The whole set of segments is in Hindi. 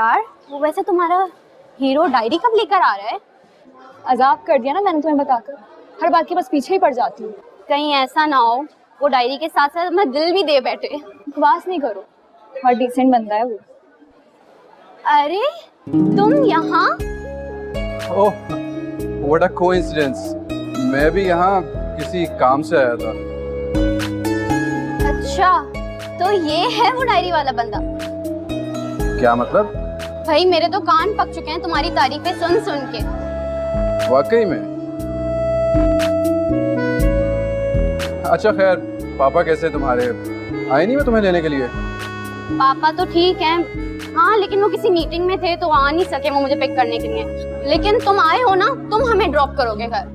यार वो वैसे तुम्हारा हीरो डायरी कब लेकर आ रहा है? अजाब कर दिया ना मैंने तुम्हें बताकर, हर बात के बस पीछे ही पड़ जाती हूँ। कहीं ऐसा ना हो वो डायरी के साथ साथ अपना दिल भी दे बैठे। बकवास नहीं करो, बहुत डिसेंट बंदा है वो। अरे तुम यहाँ? ओह, व्हाट अ कोइंसिडेंस। मैं भी यहाँ किसी काम से आया था। अच्छा तो ये है वो डायरी वाला बंदा? क्या मतलब? भाई मेरे तो कान पक चुके हैं तुम्हारी तारीफें सुन सुन के। वाकई में? अच्छा खैर, पापा कैसे तुम्हारे? आए नहीं मैं तुम्हें लेने के लिए? पापा तो ठीक हैं, हाँ लेकिन वो किसी मीटिंग में थे तो आ नहीं सके वो मुझे पिक करने के लिए। लेकिन तुम आए हो ना, तुम हमें ड्रॉप करोगे घर?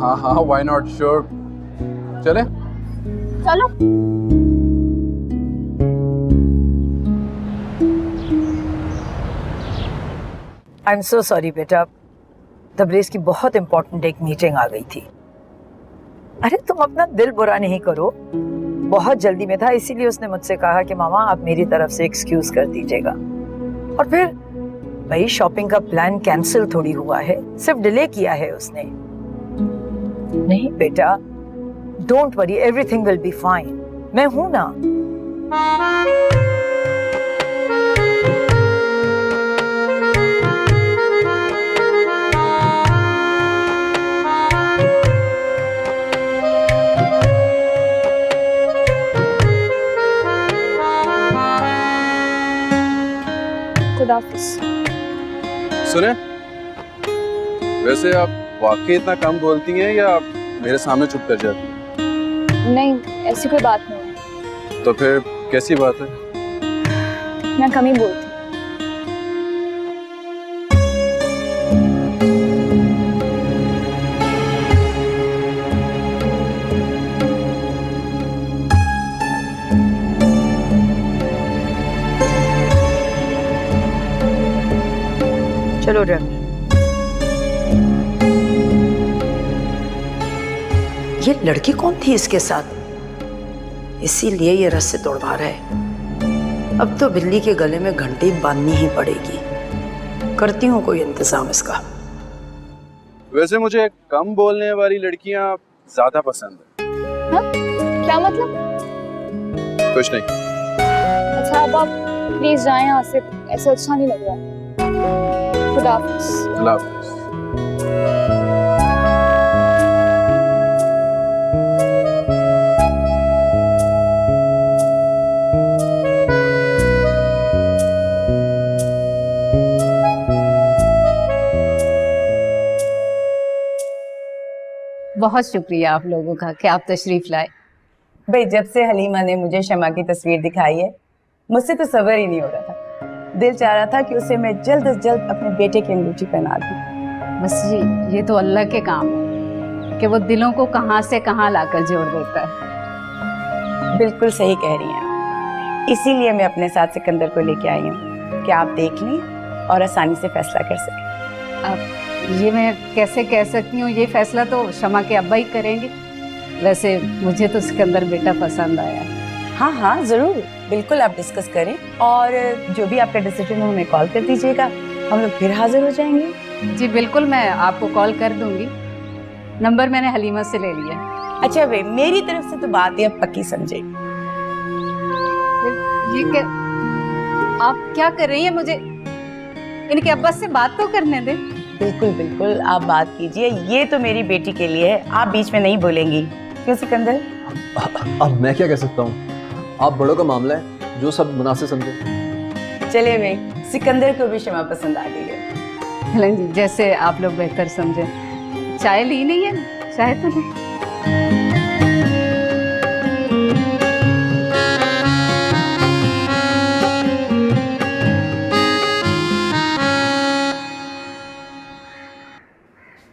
हाँ हाँ, व्हाई नॉट, श्योर। चले? चलो। आई एम सो सॉरी बेटा, तबरेज़ की बहुत इंपॉर्टेंट एक मीटिंग आ गई थी। अरे तुम अपना दिल बुरा नहीं करो, बहुत जल्दी में था इसीलिए उसने मुझसे कहा कि मामा आप मेरी तरफ से एक्सक्यूज कर दीजिएगा। और फिर भाई शॉपिंग का प्लान कैंसिल थोड़ी हुआ है, सिर्फ डिले किया है उसने। नहीं बेटा, don't worry, everything will be fine, मैं हूं ना। खुदाफिज। सुने, वैसे आप वाकई इतना कम बोलती हैं या मेरे सामने चुप कर जाती हैं? नहीं, ऐसी कोई बात नहीं है। तो फिर कैसी बात है? मैं कम ही बोलती हूँ। चलो रमी, ये लड़की कौन थी इसके साथ? इसीलिए ये रस्से तोड़वा रहा है। अब तो बिल्ली के गले में घंटी बांधनी ही पड़ेगी। करती हूँ कोई इंतजाम इसका। वैसे मुझे कम बोलने वाली लड़कियां ज्यादा पसंद है। हाँ? क्या मतलब? कुछ नहीं। अच्छा अब आप प्लीज जाएं यहाँ से, ऐसे अच्छा नहीं लग रहा। खुदाफिज। अल्लाह हाफ़िज़। बहुत शुक्रिया आप लोगों का कि आप तशरीफ लाए। भाई जब से हलीमा ने मुझे शमा की तस्वीर दिखाई है, मुझसे तो सब्र ही नहीं हो रहा था। दिल चाह रहा था कि उसे मैं जल्द से जल्द अपने बेटे की अंगूठी पहना दूं। बस जी, ये तो अल्लाह के काम है कि वो दिलों को कहाँ से कहाँ लाकर जोड़ देता है। बिल्कुल सही कह रही हैं, इसीलिए मैं अपने साथ सिकंदर को लेके आई हूँ कि आप देख लें और आसानी से फैसला कर सकें। अब ये मैं कैसे कह सकती हूँ, ये फैसला तो शमा के अब्बा ही करेंगे। वैसे मुझे तो सिकंदर बेटा पसंद आया। हाँ हाँ जरूर, बिल्कुल आप डिस्कस करें और जो भी आपका डिसीजन हो हमें कॉल कर दीजिएगा, हम लोग फिर हाजिर हो जाएंगे। जी बिल्कुल, मैं आपको कॉल कर दूंगी। नंबर मैंने हलीमा से ले लिया। अच्छा भाई, मेरी तरफ से तो बात ही अब पक्की समझे। ये क्या आप क्या कर रही हैं? मुझे इनके अब्बा से बात तो करने दें। बिल्कुल बिल्कुल, आप बात कीजिए, ये तो मेरी बेटी के लिए है, आप बीच में नहीं बोलेंगी। क्यों सिकंदर? अब मैं क्या कह सकता हूँ, आप बड़ों का मामला है, जो सब मुनासिब समझे। चले भाई, सिकंदर को भी शमा पसंद आ गई है। चलें जी, जैसे आप लोग बेहतर समझें। चाय ली नहीं है? चाय तो नहीं।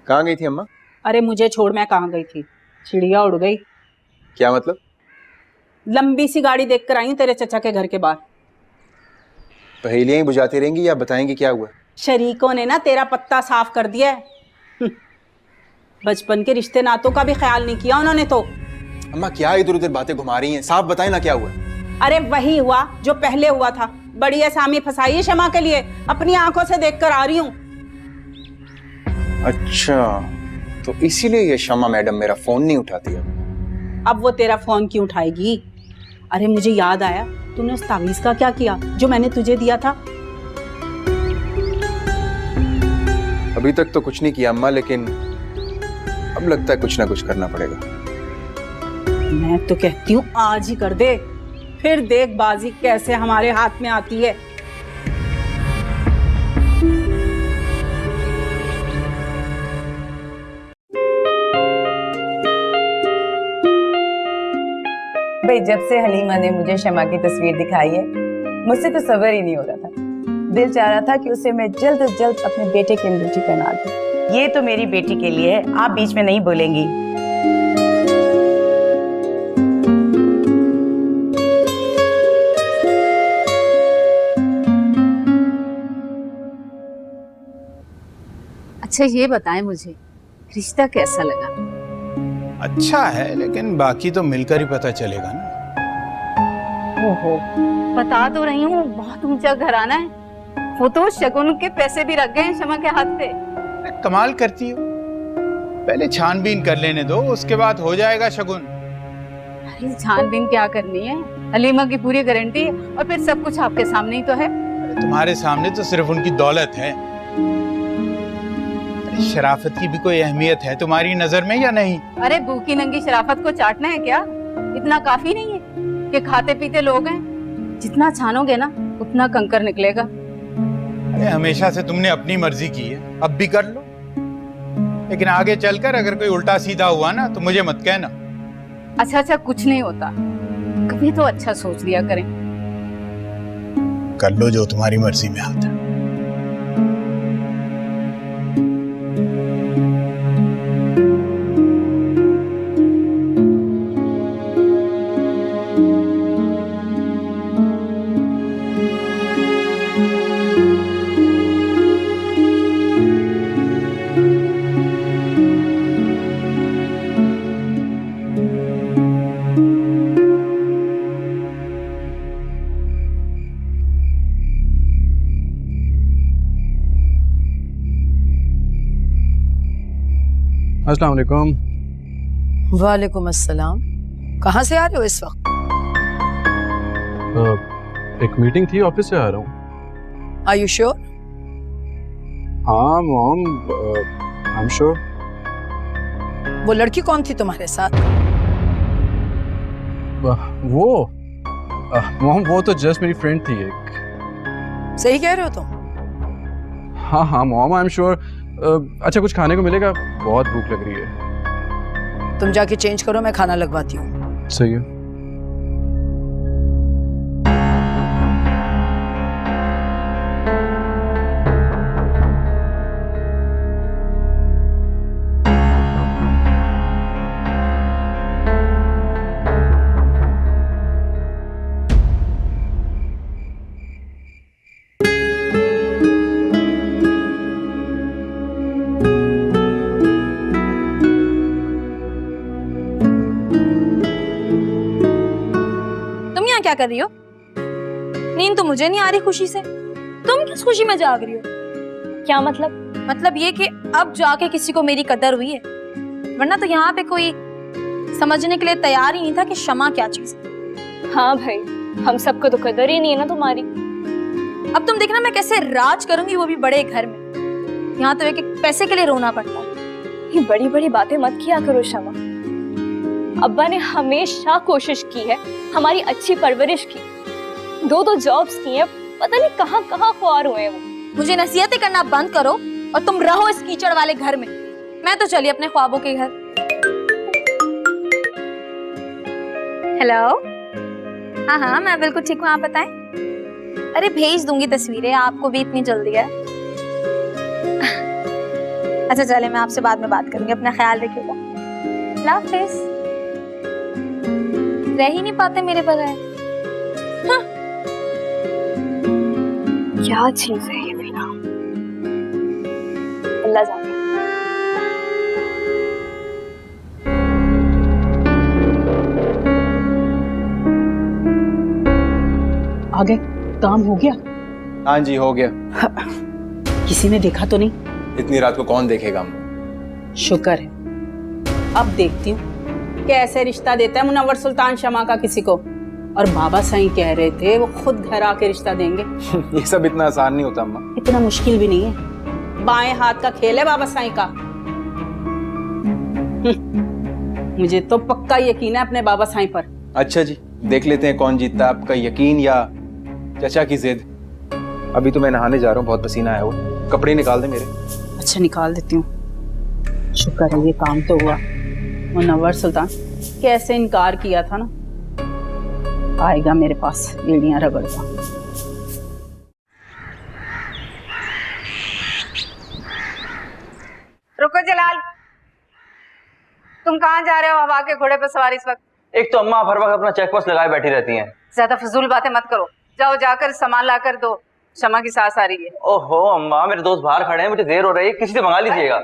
कहाँ गई थी अम्मा? अरे मुझे छोड़, मैं कहाँ गई थी, चिड़िया उड़ गई। क्या मतलब? लंबी सी गाड़ी देखकर आई हूँ तेरे चचा के घर के बाहर। पहेलियां ही बुझाती रहेंगी या बताएंगी क्या हुआ? शरीकों ने ना तेरा पत्ता साफ कर दिया है। बचपन के रिश्ते नातों का भी ख्याल नहीं किया उन्होंने तो। अम्मा क्या इधर उधर बातें घुमा रही हैं, साफ बताएं ना क्या हुआ। अरे वही हुआ जो पहले हुआ था, बड़ी असामी फंसाई है शमा के लिए, अपनी आंखों से देखकर आ रही हूँ। अच्छा, तो इसीलिए ये शमा मैडम मेरा फोन नहीं उठाती है। अब वो तेरा फोन क्यों उठाएगी? अरे मुझे याद आया, तूने उस तावीज का क्या किया जो मैंने तुझे दिया था? अभी तक तो कुछ नहीं किया अम्मा, लेकिन अब लगता है कुछ ना कुछ करना पड़ेगा। मैं तो कहती हूँ आज ही कर दे, फिर देख बाजी कैसे हमारे हाथ में आती है। भाई जब से हलीमा ने मुझे शमा की तस्वीर दिखाई है, मुझसे तो सब्र ही नहीं हो रहा था। दिल चाह रहा था कि उसे मैं जल्द से जल्द अपने बेटे की अंगूठी पहना दूं। ये तो मेरी बेटी के लिए है, आप बीच में नहीं बोलेंगी। अच्छा ये बताएं मुझे, रिश्ता कैसा लगा? अच्छा है, लेकिन बाकी तो मिलकर ही पता चलेगा ना। ओहो, बता तो रही हूँ, बहुत ऊंचा घराना है। वो तो शगुन के पैसे भी रख गए हैं शमा के हाथ पे। कमाल करती हो, पहले छानबीन कर लेने दो, उसके बाद हो जाएगा शगुन। अरे छानबीन क्या करनी है, हलीमा की पूरी गारंटी है, और फिर सब कुछ आपके सामने ही तो है। तुम्हारे सामने तो सिर्फ उनकी दौलत है। शराफत की भी कोई अहमियत है तुम्हारी नजर में या नहीं? अरे भूखी नंगी शराफत को चाटना है क्या? इतना काफी नहीं है कि खाते पीते लोग हैं? जितना छानोगे ना उतना कंकर निकलेगा। अरे हमेशा से तुमने अपनी मर्जी की है, अब भी कर लो, लेकिन आगे चलकर अगर कोई उल्टा सीधा हुआ ना तो मुझे मत कहना। अच्छा कुछ नहीं होता, कभी तो अच्छा सोच लिया करें। कर लो जो तुम्हारी मर्जी में आता है। अस्सलाम वालेकुम। वालेकुम अस्सलाम। कहाँ से आ रहे हो इस वक्त? एक मीटिंग थी, ऑफिस से आ रहा हूँ। Are you sure? हाँ मॉम, आई एम श्योर। वो लड़की कौन थी तुम्हारे साथ? वो मॉम, वो तो जस्ट मेरी फ्रेंड थी एक। सही कह रहे हो तुम? हाँ मॉम, आई एम श्योर। अच्छा कुछ खाने को मिलेगा? बहुत भूख लग रही है। तुम जाके चेंज करो, मैं खाना लगवाती हूँ। सही है। क्या कर रही हो? नींद तो मुझे नहीं आ रही खुशी से, तुम किस खुशी में जाग रही हो? क्या मतलब? मतलब ये कि अब जाके किसी को मेरी कदर हुई है, वरना तो यहाँ पे कोई समझने के लिए तैयार ही नहीं था कि शमा क्या चीज है। हाँ भाई, हम सबको तो कदर ही नहीं है ना तुम्हारी। अब तुम देखना मैं कैसे राज करूंगी, वो भी बड़े घर में। यहाँ तो एक पैसे के लिए रोना पड़ता है। ये बड़ी बड़ी बातें मत किया करो शमा। अब्बा ने हमेशा कोशिश की है हमारी अच्छी परवरिश की, दो जॉब्स की हैं, पता नहीं कहाँ कहाँ ख्वार हुए हैं वो। मुझे नसीहतें करना बंद करो और तुम रहो इस कीचड़ वाले घर में। मैं तो चली अपने ख्वाबों के घर। हेलो, हाँ मैं बिल्कुल ठीक हूँ, आप बताएं। अरे भेज दूंगी तस्वीरें, आपको भी इतनी जल्दी है? अच्छा चले, मैं आपसे बाद में बात करूंगी, अपना ख्याल रखिएगा। अल्लाह हाफिज़। रह ही नहीं पाते मेरे बगैर। हाँ। क्या चीज है ये बिना, अल्लाह जाने। आगे काम हो गया? हाँ जी हो गया। किसी ने देखा तो नहीं? इतनी रात को कौन देखेगा अम्मा? शुक्र है। अब देखती हूँ कैसे रिश्ता देता है मुनव्वर सुल्तान शमा का किसी को। और बाबा साईं कह रहे थे वो खुद घर आके रिश्ता देंगे। ये सब इतना आसान नहीं होता अम्मा। इतना मुश्किल भी नहीं है, बाएं हाथ का खेल है बाबा साईं का। मुझे तो पक्का यकीन है अपने बाबा साईं पर। अच्छा जी, देख लेते हैं कौन जीतता, आपका यकीन या चाचा की जिद। अभी तो मैं नहाने जा रहा हूँ, बहुत पसीना आया हुआ। कपड़े निकाल दे मेरे। अच्छा निकाल देती हूँ। शुक्र है ये काम तो हुआ। मुनव्वर सुल्तान कैसे इनकार किया था ना, आएगा मेरे पास एड़ियां रगड़ता। रुको जलाल, तुम कहाँ जा रहे हो हवा के घोड़े पर सवार इस वक्त? एक तो अम्मा आप हर वक्त अपना चेक पोस्ट लगाए बैठी रहती हैं। ज्यादा फजूल बातें मत करो, जाओ जाकर सामान ला कर दो, शमा की सास आ रही है। ओहो अम्मा, मेरे दोस्त बाहर खड़े हैं, मुझे देर हो रही है, किसी से मंगा लीजिएगा।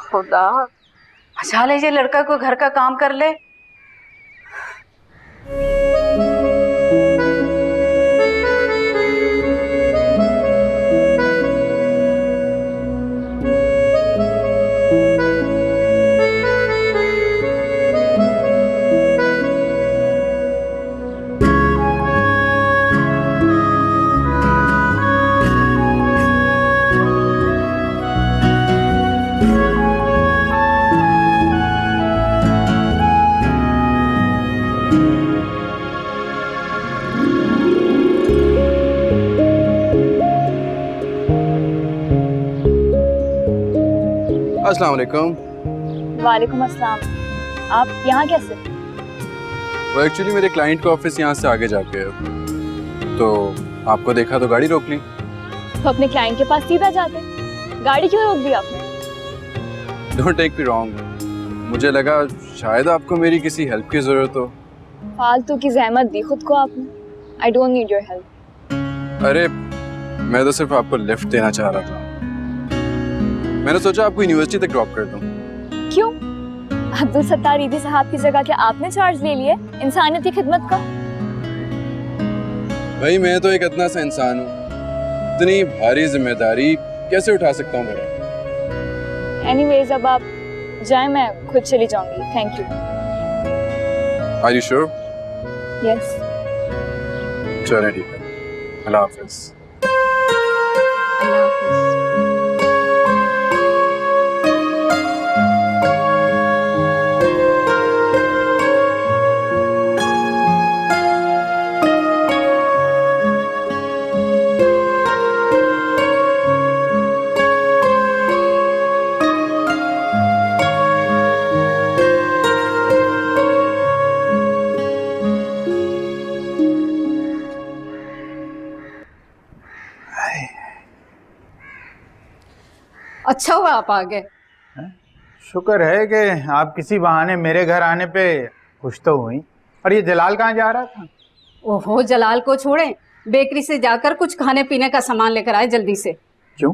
खुदा, मजा लीजिए, लड़का कोई घर का काम कर ले। अस्सलाम वालेकुम। वालेकुम अस्सलाम। आप यहाँ कैसे? वो एक्चुअली मेरे क्लाइंट का ऑफिस यहाँ से आगे जाके है, तो आपको देखा तो गाड़ी रोक ली। तो अपने क्लाइंट के पास सीधा जाते, गाड़ी क्यों रोक दी आपने? डोंट टेक मी रॉन्ग, मुझे लगा शायद आपको मेरी किसी हेल्प की जरूरत हो। फालतू की जहमत दी खुद को आपने। I don't need your help. अरे मैं तो सिर्फ आपको लिफ्ट देना चाह रहा था। मैंने सोचा आपको यूनिवर्सिटी तक ड्रॉप कर दूं। क्यों? अब्दुल सत्तार ईदी साहब की जगह क्या आपने चार्ज ले लिए इंसानियत की खिदमत का? भाई मैं तो एक इतना सा इंसान हूँ, इतनी भारी जिम्मेदारी कैसे उठा सकता हूँ मेरा? एनीवेज अब आप जाएं, मैं खुद चली जाऊंगी। Thank you. Are you sure? Yes. चलिए ठीक है, अल्लाह हाफिज़। अल्लाह हाफिज़। अच्छा हुआ आप आ गए। शुक्र है कि आप किसी बहाने मेरे घर आने पे खुश तो हुई। और ये जलाल कहाँ जा रहा था? ओहो जलाल को छोड़ें, बेकरी से जाकर कुछ खाने पीने का सामान लेकर आए जल्दी से। क्यों,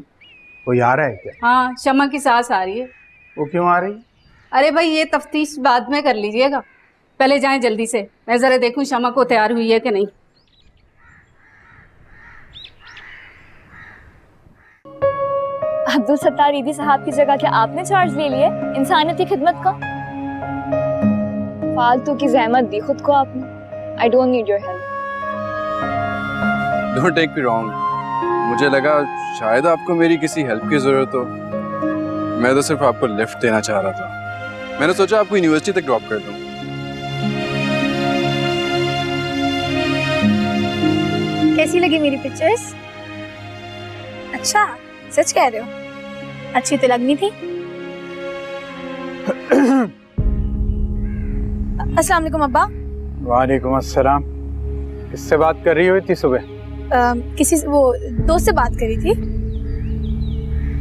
कोई आ रहा है क्या? हाँ, शमा की सास आ रही है। वो क्यों आ रही? अरे भाई ये तफ्तीश बाद में कर लीजिएगा, पहले जाएं जल्दी से, मैं जरा देखूं शमा को तैयार हुई है कि नहीं। अब्दुल सत्तार ईदी साहब की जगह क्या आपने चार्ज ले लिए इंसानियत की खिदमत का? फालतू की जहमत दी खुद को आपने। I don't need your help. Don't take me wrong, मुझे लगा शायद आपको मेरी किसी हेल्प की जरूरत हो। मैं तो सिर्फ आपको लिफ्ट देना चाह रहा था। मैंने सोचा आपको यूनिवर्सिटी तक ड्रॉप कर दूं। कैसी लगी मेरी पिक्चर्स? अच्छा, सच कह रहे हो? अच्छी तो लगनी थी। अस्सलाम वालेकुम अब्बा। वालेकुम अस्सलाम। किससे बात कर रही हो इतनी सुबह? किसी वो दोस्त से बात करी थी।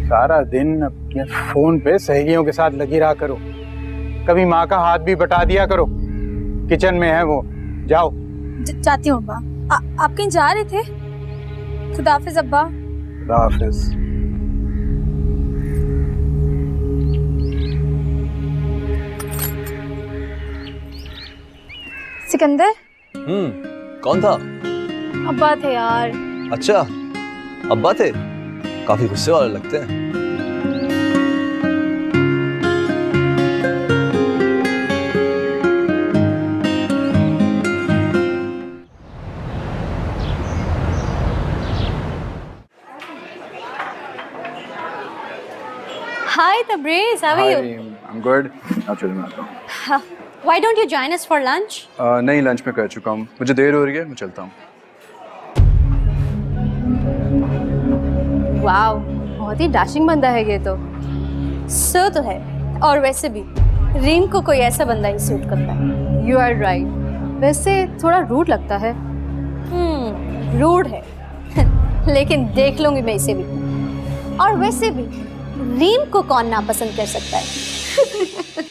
सारा दिन अपने फोन पे सहेलियों के साथ लगी रहा करो, कभी माँ का हाथ भी बटा दिया करो। किचन में है वो, जाओ। जाती हूँ अब्बा। आप कहीं जा रहे थे? खुदा हाफिज अब्बा। खुदा हाफिज। सिकंदर, कौन था? अब्बा थे यार। अच्छा, अब्बा थे? काफी गुस्से वाले लगते हैं। Hi Tabriz, how are you? I'm good. अब चलो मैं आता हूँ। Why don't you join us for lunch? नहीं, लंच में कर चुका हूँ, मुझे देर हो रही है, मैं चलता हूँ। वाओ, बहुत ही डैशिंग बंदा है ये तो। सो तो है, और वैसे भी रीम को कोई ऐसा बंदा ही सूट करता है। You are right. वैसे थोड़ा रूड लगता है। रूड है लेकिन देख लूंगी मैं इसे भी। और वैसे भी रीम को कौन नापसंद कर सकता है।